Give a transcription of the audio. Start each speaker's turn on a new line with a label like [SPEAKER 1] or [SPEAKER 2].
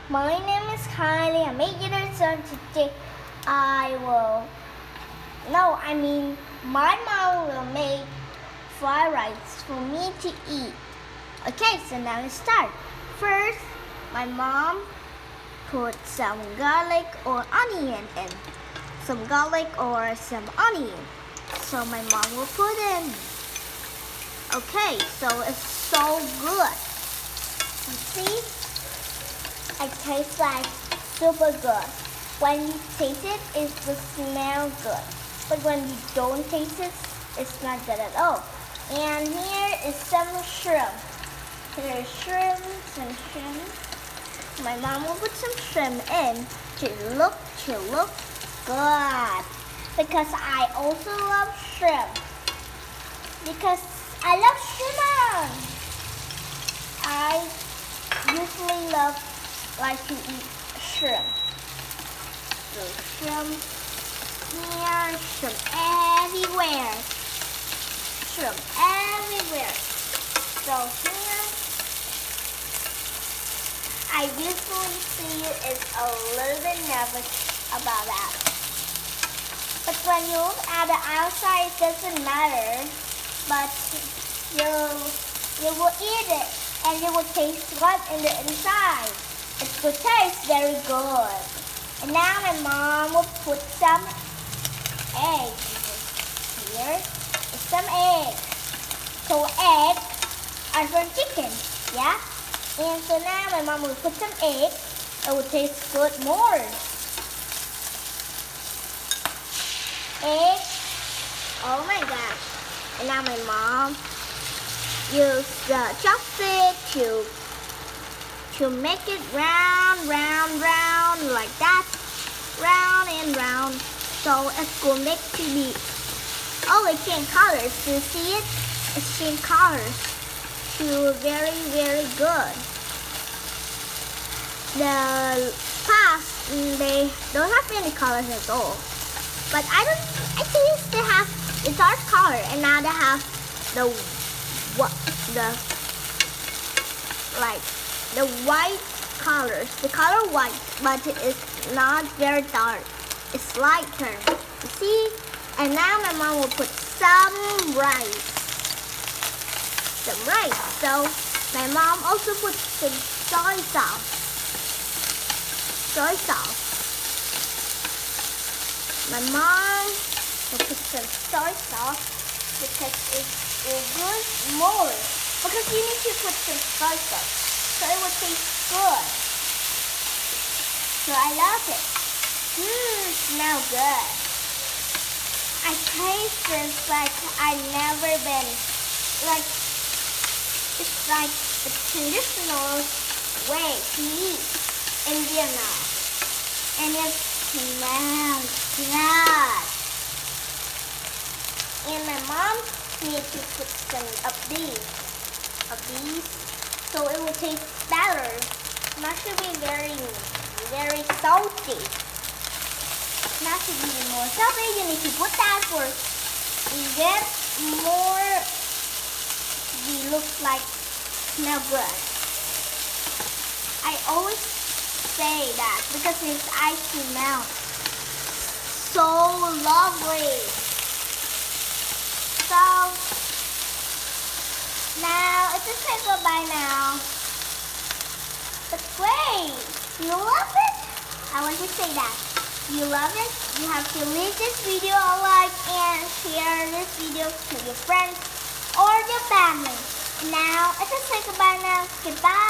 [SPEAKER 1] My name is Kylie. I'm 8 years old. Today my mom will make fried rice for me to eat. Okay, so now let's start. First, my mom put some garlic or onion in. Some garlic or some onion. So my mom will put in. Okay, so it's so good. You see? It tastes like super good. When you taste it, it will smell good. But when you don't taste it, it's not good at all. And here is some shrimp. Here is shrimp, some shrimp. My mom will put some shrimp in to look good. Because I also love shrimp. Because I love shrimp. I usually like to eat shrimp. So shrimp here, shrimp everywhere. Shrimp everywhere. So here, I usually see is a little bit nervous about that. But when you look at the outside, it doesn't matter. But you will eat it and you will taste what in the inside. It will taste very good. And now my mom will put some eggs. Here is some eggs. So eggs are from chicken, yeah? And so now my mom will put some eggs. It will taste good more. Eggs. Oh my gosh. And now my mom use the chopstick to make it round like that. Round and round. So it's going to make to be change colors. Do you see it? It's changed colors to very good. The past they don't have any colors at all. But I think they have the dark color, and now they have the white colors. The color white, but it's not very dark. It's lighter. You see? And now my mom will put some rice. So my mom also put some soy sauce. My mom will put some soy sauce because it will good more. Because you need to put some soy sauce so it will taste good. So I love it. Smell good. I taste this like I've never been. It's like a traditional way to eat in Vietnam. And it smells good. And my mom needs to put some of these so it will taste better. Not to be very salty. Not to be more salty, you need to put that for you get more. You look like smell good. I always say that because its ice smells so lovely. So now it's a say goodbye now. But wait, you love it? I want to say that. You love it? You have to leave this video a like and share this video to your friends or your family. Now, it's a say goodbye now. Goodbye.